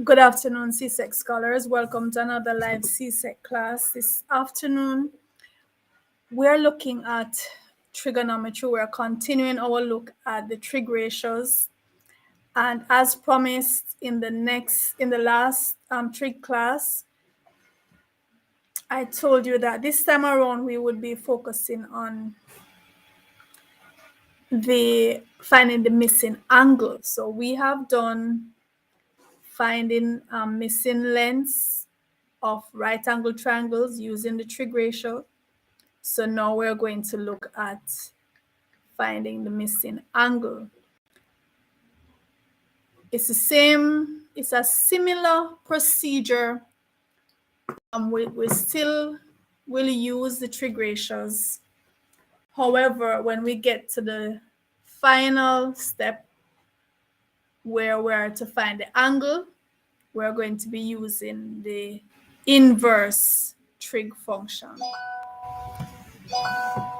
Good afternoon, CSEC scholars. Welcome to another live CSEC class. This afternoon, we're looking at trigonometry. We're continuing our look at the trig ratios. And as promised in the last trig class, I told you that this time around we would be focusing on finding the missing angle. So we have done finding missing lengths of right angle triangles using the trig ratio. So now we're going to look at finding the missing angle. It's a similar procedure. We still will use the trig ratios. However, when we get to the final step where we're to find the angle, we're going to be using the inverse trig function.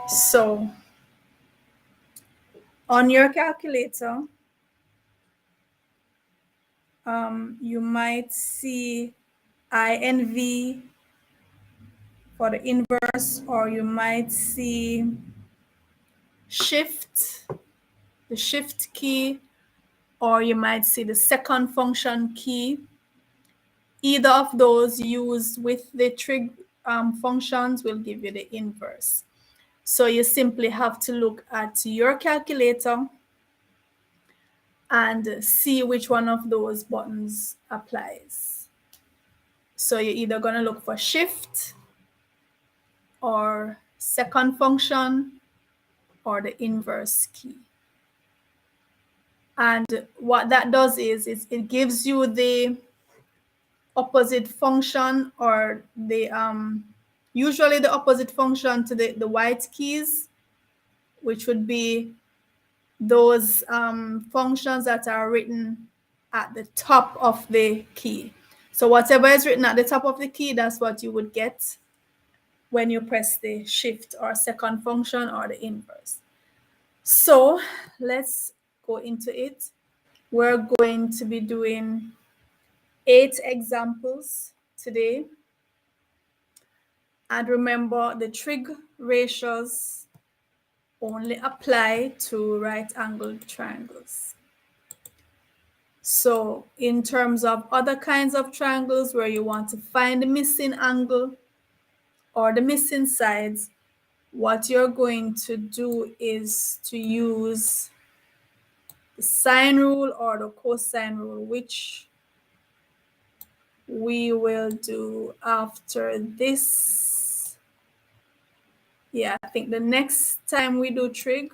So on your calculator, you might see INV for the inverse, or you might see shift, the shift key, or you might see the second function key. Either of those used with the trig functions will give you the inverse. So you simply have to look at your calculator and see which one of those buttons applies. So you're either going to look for shift or second function or the inverse key. And what that does is it gives you the opposite function, or the usually the opposite function to the white keys, which would be those functions that are written at the top of the key. So whatever is written at the top of the key, that's what you would get when you press the shift or second function or the inverse. So let's go into it. We're going to be doing 8 examples today. And remember, the trig ratios only apply to right-angled triangles. So in terms of other kinds of triangles where you want to find the missing angle or the missing sides, what you're going to do is to use the sine rule or the cosine rule, which we will do after this. Yeah, I think the next time we do trig,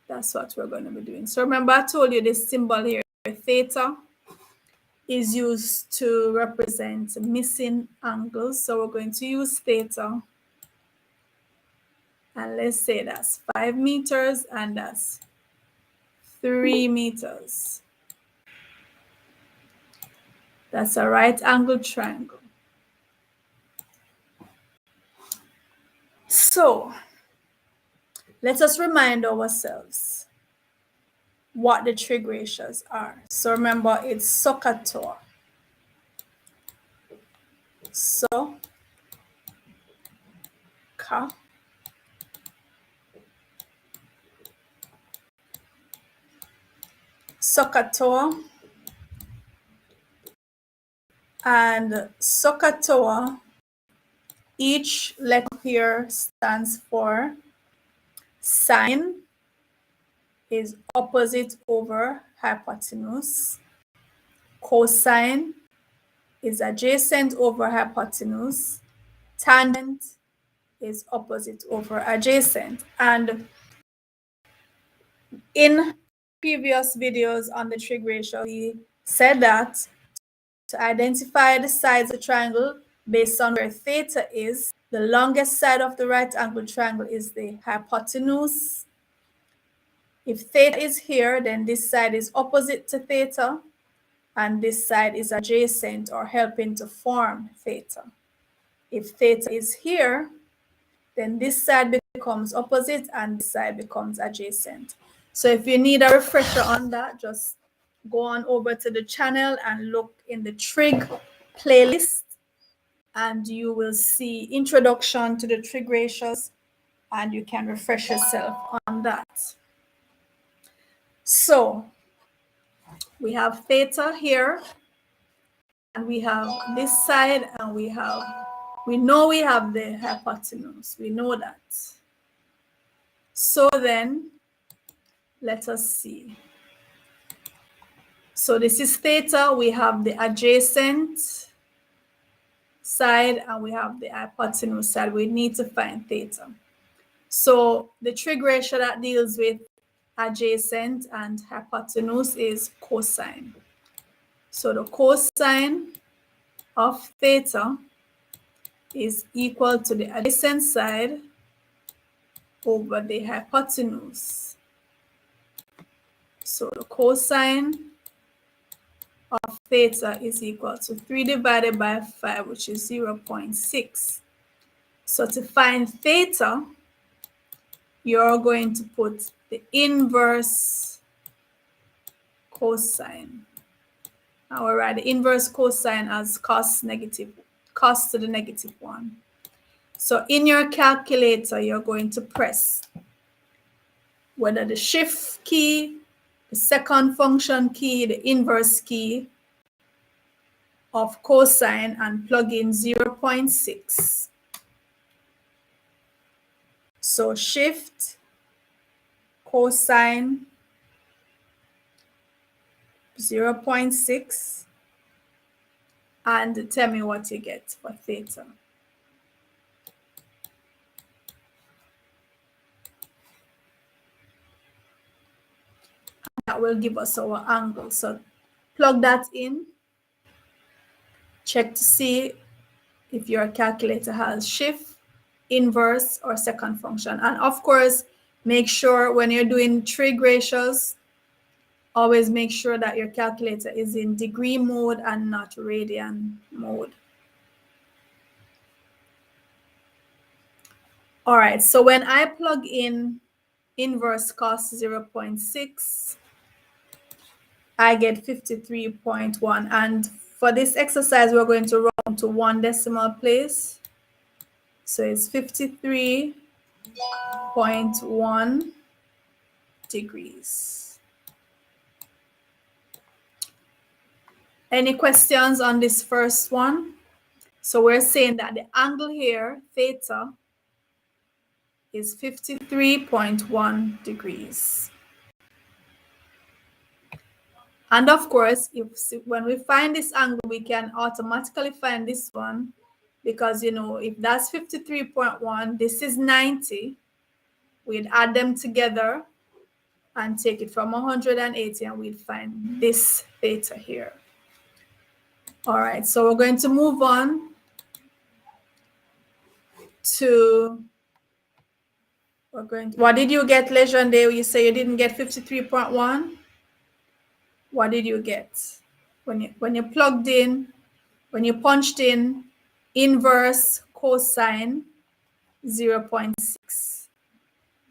that's what we're going to be doing. So remember, I told you this symbol here, theta, is used to represent missing angles. So we're going to use theta. And let's say that's 5 meters and that's 3 meters. That's a right angle triangle. So let us remind ourselves what the trig ratios are. So remember, it's SOHCAHTOA. SOHCAHTOA. And SOHCAHTOA, each letter here stands for sine is opposite over hypotenuse. Cosine is adjacent over hypotenuse. Tangent is opposite over adjacent. And in previous videos on the trig ratio, we said that to identify the sides of the triangle based on where theta is, the longest side of the right angle triangle is the hypotenuse. If theta is here, then this side is opposite to theta, and this side is adjacent or helping to form theta. If theta is here, then this side becomes opposite and this side becomes adjacent. So if you need a refresher on that, just go on over to the channel and look in the trig playlist, and you will see introduction to the trig ratios, and you can refresh yourself on that. So we have theta here, and we have this side, and we know we have the hypotenuse. We know that. So then let us see. So this is theta. We have the adjacent side and we have the hypotenuse side. We need to find theta. So the trig ratio that deals with adjacent and hypotenuse is cosine. So the cosine of theta is equal to the adjacent side over the hypotenuse. So the cosine of theta is equal to 3 divided by 5, which is 0.6. So to find theta, you're going to put the inverse cosine. I will write the inverse cosine as cos to the negative 1. So in your calculator, you're going to press whether the shift key, the second function key, the inverse key of cosine, and plug in 0.6. So shift cosine 0.6 and tell me what you get for theta. That will give us our angle. So plug that in. Check to see if your calculator has shift, inverse, or second function. And of course, make sure when you're doing trig ratios, always make sure that your calculator is in degree mode and not radian mode. All right, so when I plug in inverse cos 0.6, I get 53.1. And for this exercise, we're going to round to 1 decimal place. So it's 53.1 degrees. Any questions on this first one? So we're saying that the angle here, theta, is 53.1 degrees. And of course, when we find this angle, we can automatically find this one, because, you know, if that's 53.1, this is 90, we'd add them together and take it from 180, and we'd find this theta here. All right, so we're going to move on to, what did you get, Lejeune? You say you didn't get 53.1? What did you get? When you plugged in, when you punched in inverse cosine 0.6.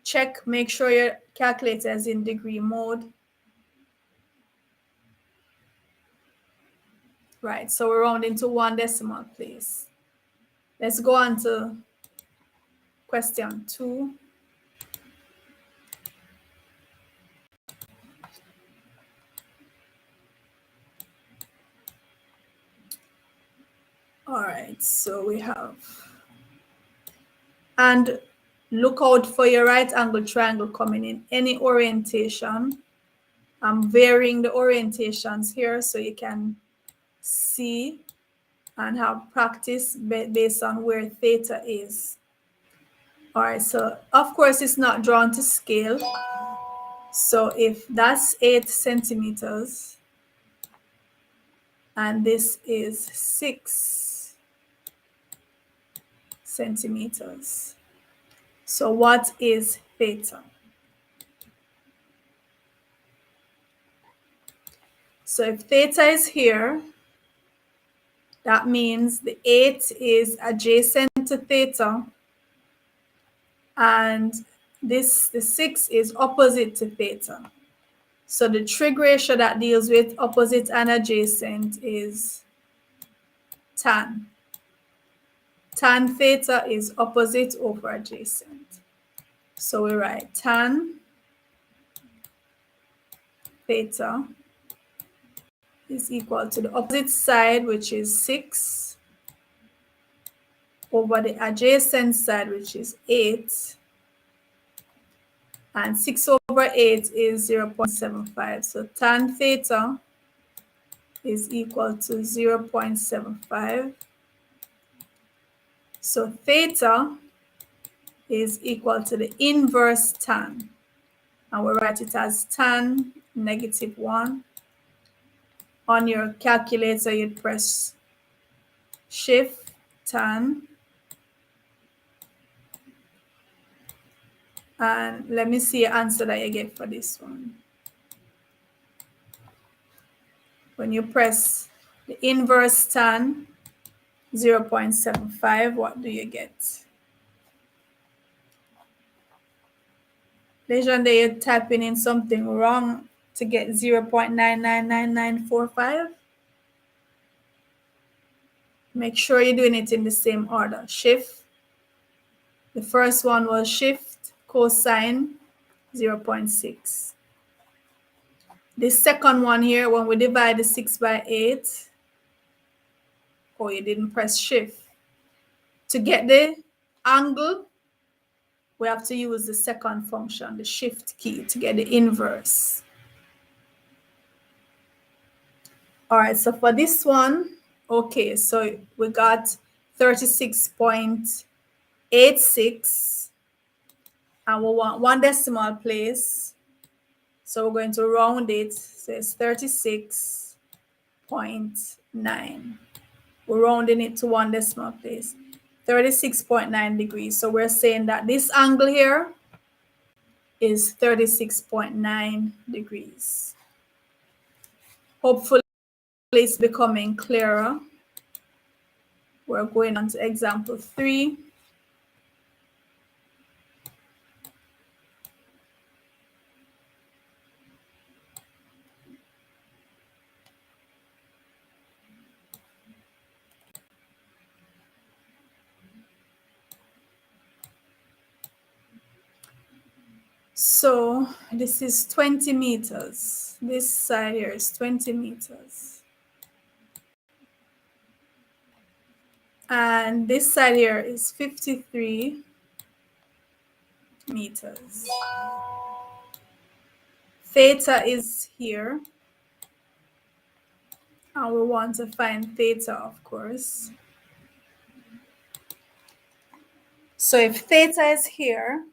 Check, make sure your calculator is in degree mode. Right, so we're rounding to 1 decimal place. Let's go on to question 2. All right, so we have, and look out for your right angle triangle coming in any orientation. I'm varying the orientations here so you can see and have practice based on where theta is. All right, so of course it's not drawn to scale. So if that's 8 centimeters and this is 6 centimeters, so what is theta? So if theta is here, that means the 8 is adjacent to theta, and the 6 is opposite to theta. So the trig ratio that deals with opposite and adjacent is tan. Tan theta is opposite over adjacent. So we write tan theta is equal to the opposite side, which is 6, over the adjacent side, which is 8. And 6 over 8 is 0.75. So tan theta is equal to 0.75. So theta is equal to the inverse tan. And we write it as tan -1. On your calculator, you'd press shift tan. And let me see the answer that you get for this one. When you press the inverse tan, 0.75, what do you get? Legend, you're typing in something wrong to get 0.999945. Make sure you're doing it in the same order. Shift. The first one was shift cosine 0.6. The second one here, when we divide the 6 by 8, oh, you didn't press shift. To get the angle, we have to use the second function, the shift key, to get the inverse. All right, so for this one, okay, so we got 36.86, and we want 1 decimal place. So we're going to round it, so it's 36.9. We're rounding it to 1 decimal place, 36.9 degrees. So we're saying that this angle here is 36.9 degrees. Hopefully it's becoming clearer. We're going on to example 3. So this is 20 meters. This side here is 20 meters. And this side here is 53 meters. Theta is here. And we want to find theta, of course. So if theta is here,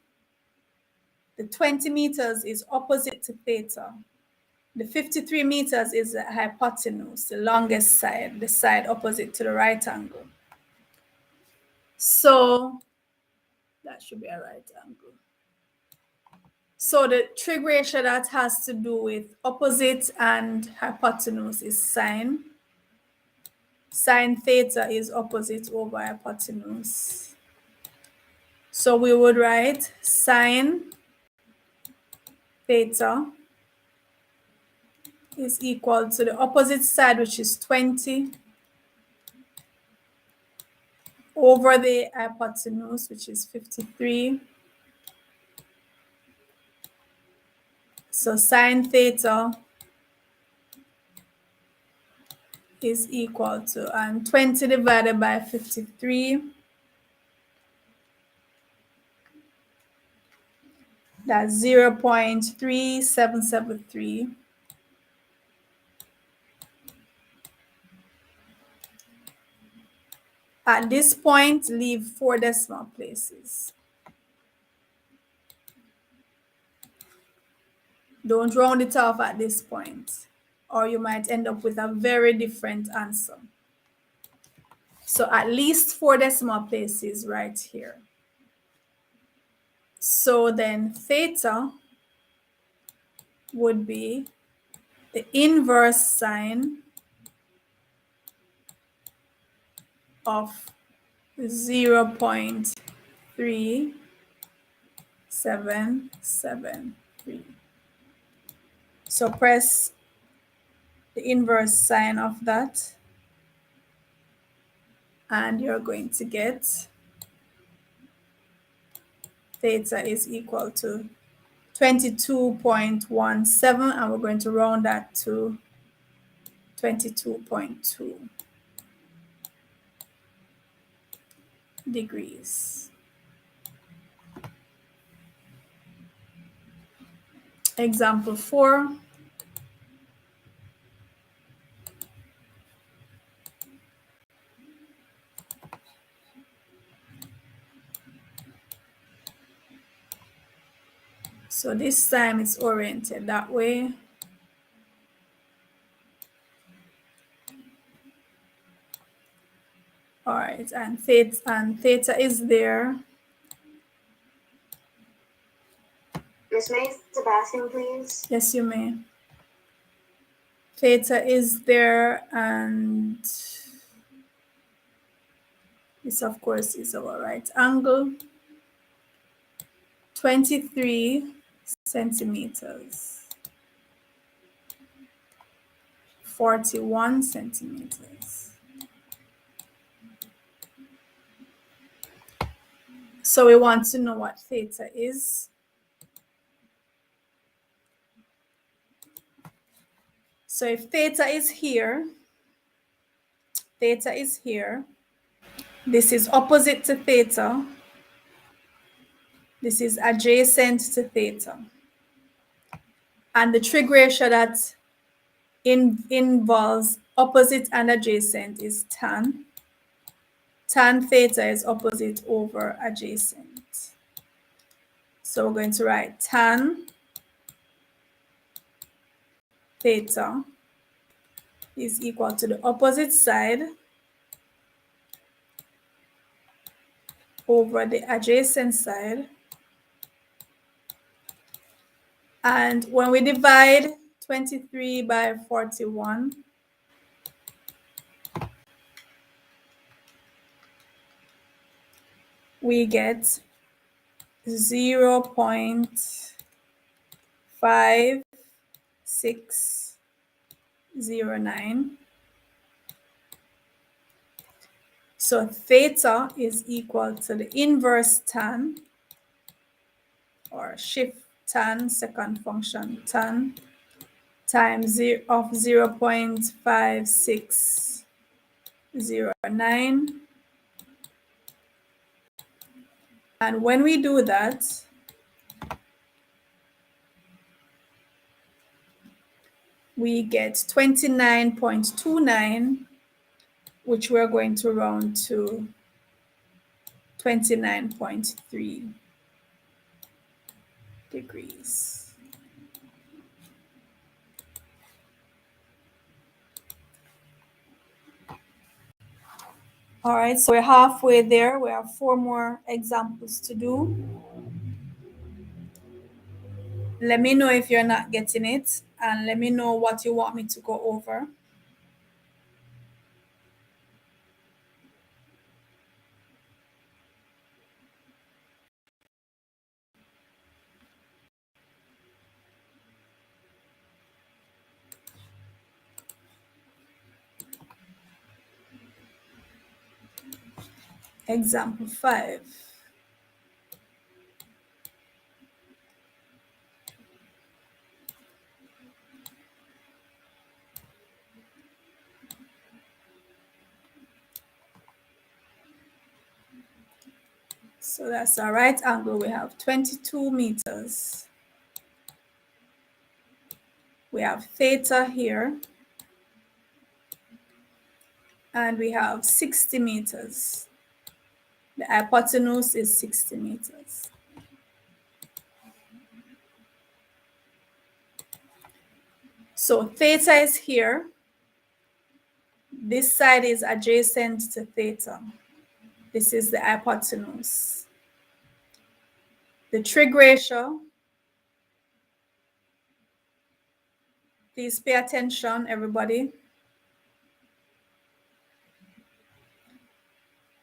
the 20 meters is opposite to theta. The 53 meters is the hypotenuse, the longest side, the side opposite to the right angle. So that should be a right angle. So the trig ratio that has to do with opposite and hypotenuse is sine. Sine theta is opposite over hypotenuse. So we would write sine theta is equal to the opposite side, which is 20, over the hypotenuse, which is 53. So sine theta is equal to, and 20 divided by 53, that's 0.3773. At this point, leave 4 decimal places. Don't round it off at this point, or you might end up with a very different answer. So at least 4 decimal places right here. So then theta would be the inverse sine of 0.3773. So press the inverse sine of that, and you're going to get theta is equal to 22.17, and we're going to round that to 22.2 degrees. Example 4. So this time it's oriented that way. All right, and theta is there. Miss May, the bathroom, please. Yes, you may. Theta is there, and this, of course, is our right angle. 23 centimeters. 41 centimeters. So we want to know what theta is. So if theta is here, this is opposite to theta, this is adjacent to theta. And the trig ratio that involves opposite and adjacent is tan. Tan theta is opposite over adjacent. So we're going to write tan theta is equal to the opposite side over the adjacent side. And when we divide 23 by 41, we get 0.5609. So theta is equal to the inverse tan, or shift tan, second function tan, times 0.5609. And when we do that, we get 29.29, which we're going to round to 29.3 degrees. All right, so we're halfway there. We have 4 more examples to do. Let me know if you're not getting it, and let me know what you want me to go over. Example 5. So that's our right angle. We have 22 meters. We have theta here. And we have 60 meters. The hypotenuse is 60 meters. So theta is here. This side is adjacent to theta. This is the hypotenuse. The trig ratio, please pay attention, everybody.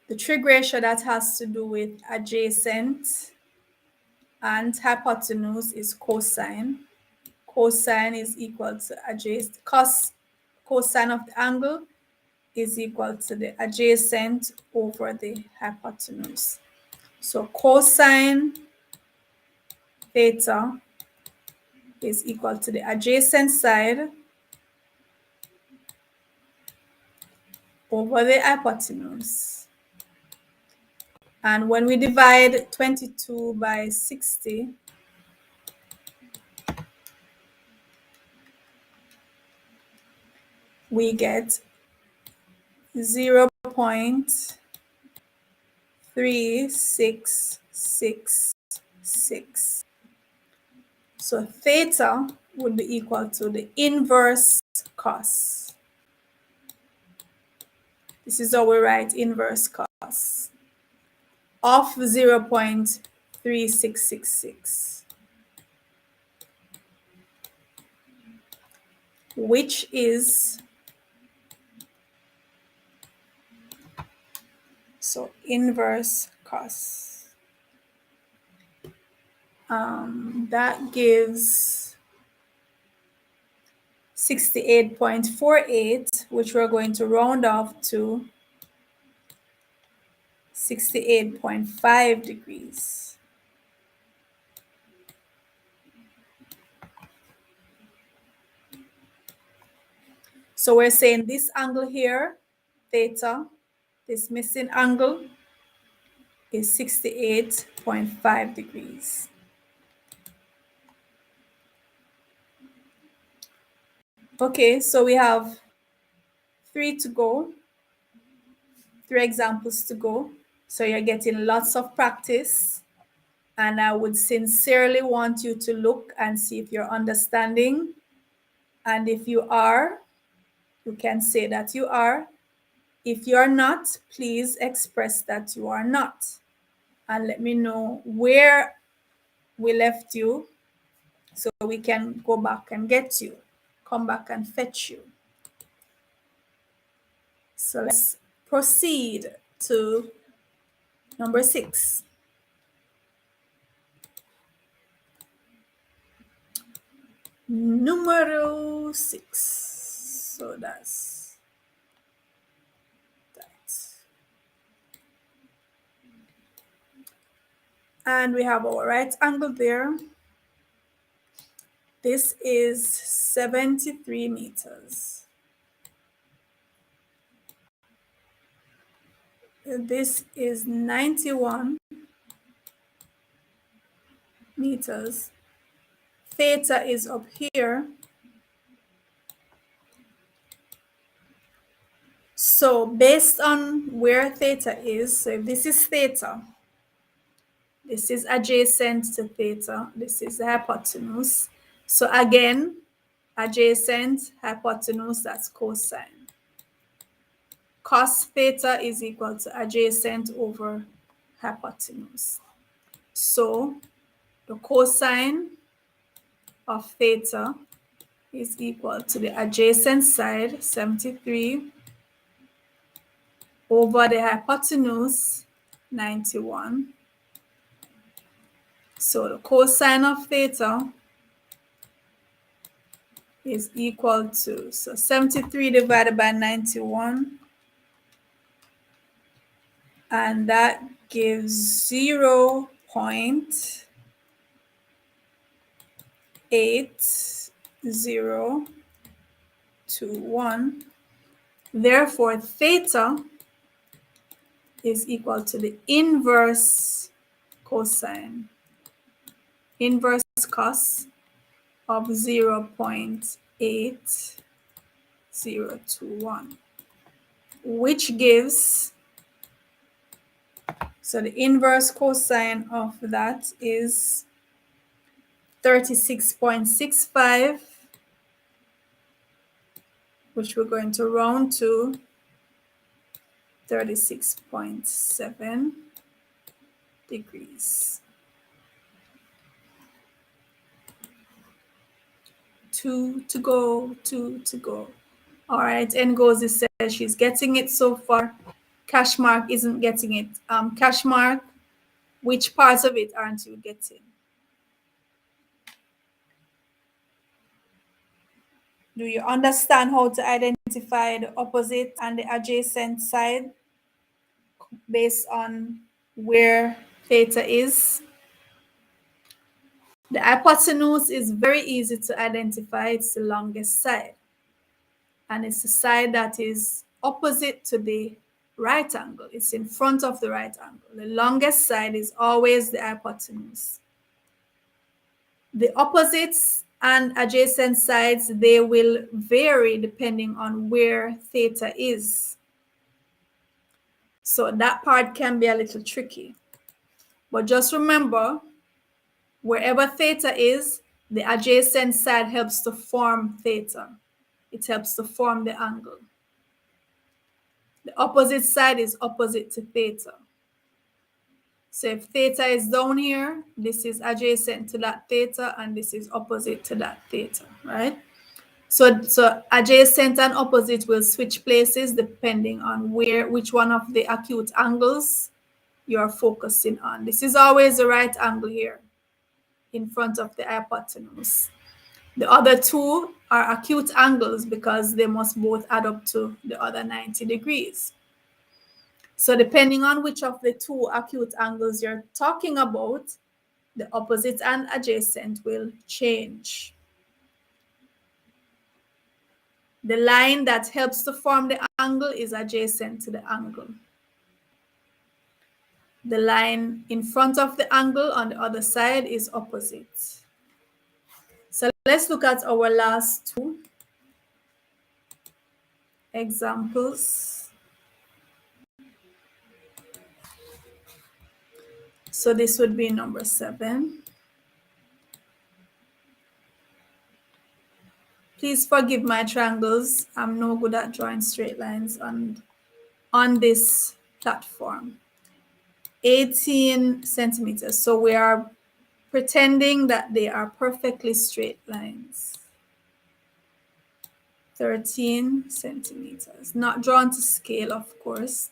The trig ratio that has to do with adjacent and hypotenuse is cosine. cosine is equal to adjacent, cosine of the angle is equal to the adjacent over the hypotenuse. So cosine theta is equal to the adjacent side over the hypotenuse. And when we divide 22 by 60, we get 0.3666. So theta would be equal to the inverse cos. This is how we write inverse cos of 0.3666, which is, so inverse cos. That gives 68.48, which we're going to round off to 68.5 degrees. So we're saying this angle here, theta, this missing angle is 68.5 degrees. Okay, so we have 3 examples to go. So you're getting lots of practice. And I would sincerely want you to look and see if you're understanding. And if you are, you can say that you are. If you're not, please express that you are not. And let me know where we left you so we can go back and get you, come back and fetch you. So let's proceed to number 6. Numero 6. So that's that. And we have our right angle there. This is 73 meters. This is 91 meters. Theta is up here. So based on where theta is, so if this is theta, this is adjacent to theta, this is the hypotenuse. So again, adjacent, hypotenuse, that's cosine. Cos theta is equal to adjacent over hypotenuse. So the cosine of theta is equal to the adjacent side, 73, over the hypotenuse, 91. So the cosine of theta is equal to, so 73 divided by 91, and that gives 0.8021. Therefore, theta is equal to the inverse cosine, inverse cos of 0.8021, which gives, so the inverse cosine of that is 36.65, which we're going to round to 36.7 degrees. 2 to go, 2 to go. All right, Ngozi says she's getting it so far. Cashmark isn't getting it. Cashmark, which parts of it aren't you getting? Do you understand how to identify the opposite and the adjacent side based on where theta is? The hypotenuse is very easy to identify. It's the longest side. And it's the side that is opposite to the right angle. It's in front of the right angle. The longest side is always the hypotenuse. The opposites and adjacent sides, they will vary depending on where theta is. So that part can be a little tricky. But just remember, wherever theta is, the adjacent side helps to form theta. It helps to form the angle. The opposite side is opposite to theta. So if theta is down here, this is adjacent to that theta, and this is opposite to that theta, right? So adjacent and opposite will switch places depending on which one of the acute angles you're focusing on. This is always the right angle here in front of the hypotenuse. The other two are acute angles because they must both add up to the other 90 degrees. So depending on which of the two acute angles you're talking about, the opposite and adjacent will change. The line that helps to form the angle is adjacent to the angle. The line in front of the angle on the other side is opposite. So let's look at our last two examples. So this would be number 7. Please forgive my triangles. I'm no good at drawing straight lines on this platform. 18 centimeters. So we are pretending that they are perfectly straight lines. 13 centimeters. Not drawn to scale, of course.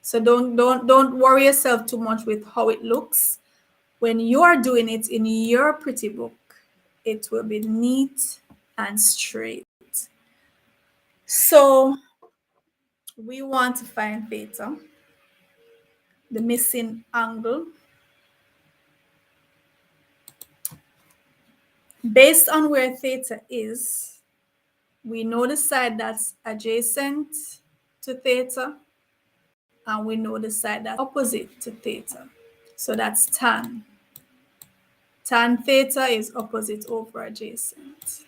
So don't worry yourself too much with how it looks. When you are doing it in your pretty book, it will be neat and straight. So we want to find theta, the missing angle. Based on where theta is, we know the side that's adjacent to theta, and we know the side that's opposite to theta. So that's tan. Tan theta is opposite over adjacent.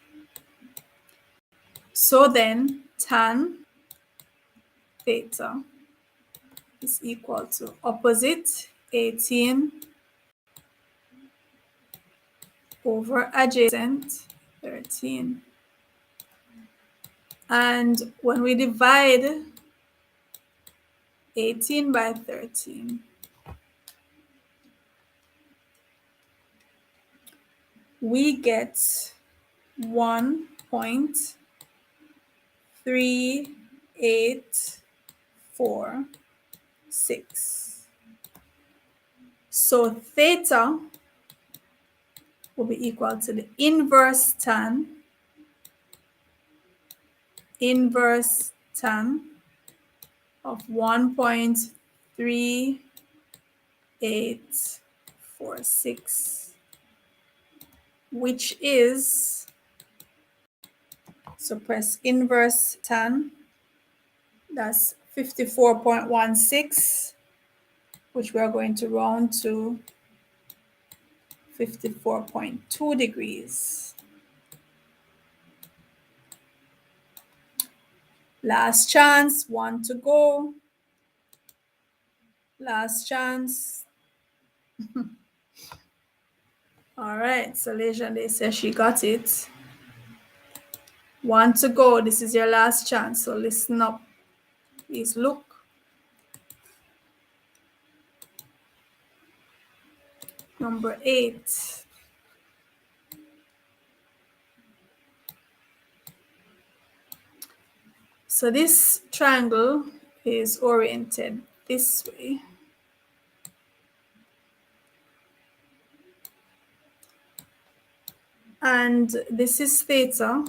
So then tan theta is equal to opposite 18 over adjacent 13. And when we divide 18 by 13, we get 1.3846. So theta will be equal to the inverse tan of 1.3846, which is, so press inverse tan, that's 54.16, which we are going to round to 54.2 degrees. Last chance, 1 to go. Last chance. All right, so Lejande says she got it. 1 to go. This is your last chance, so listen up. Please look. Number 8. So this triangle is oriented this way. And this is theta.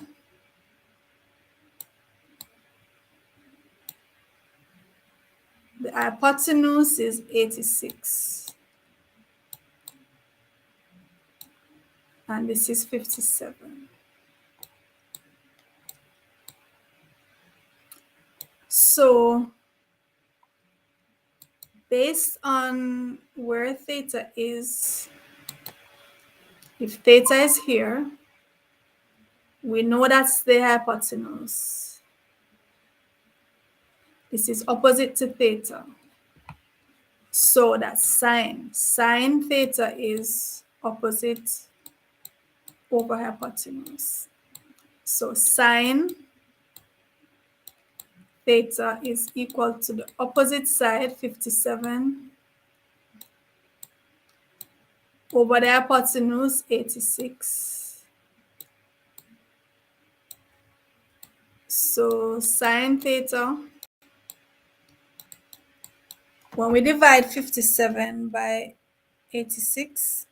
The hypotenuse is 86. And this is 57. So based on where theta is, if theta is here, we know that's the hypotenuse. This is opposite to theta. So that's sine. Sine theta is opposite over hypotenuse. So sine theta is equal to the opposite side, 57, over the hypotenuse, 86. So sine theta, when we divide 57 by 86,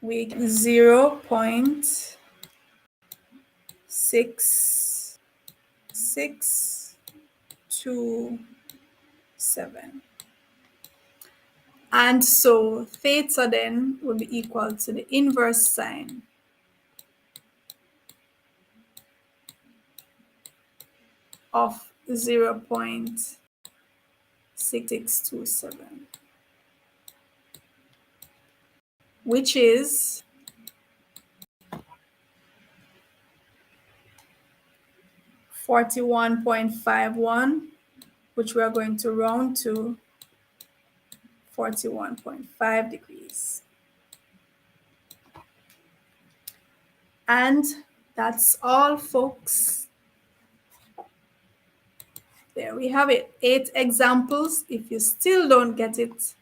we get 0.6627. And so theta then will be equal to the inverse sine of 0.6627, which is 41.51, which we are going to round to 41.5 degrees. And that's all, folks. There we have it, 8 examples. If you still don't get it,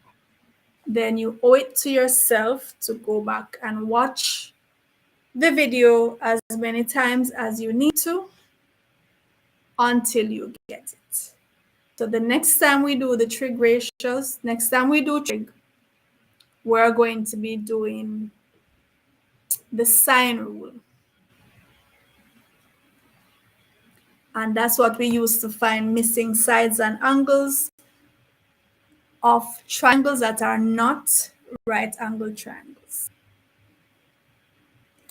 then you owe it to yourself to go back and watch the video as many times as you need to until you get it. So the next time we do the trig ratios, next time we do trig, we're going to be doing the sine rule. And that's what we use to find missing sides and angles of triangles that are not right angle triangles.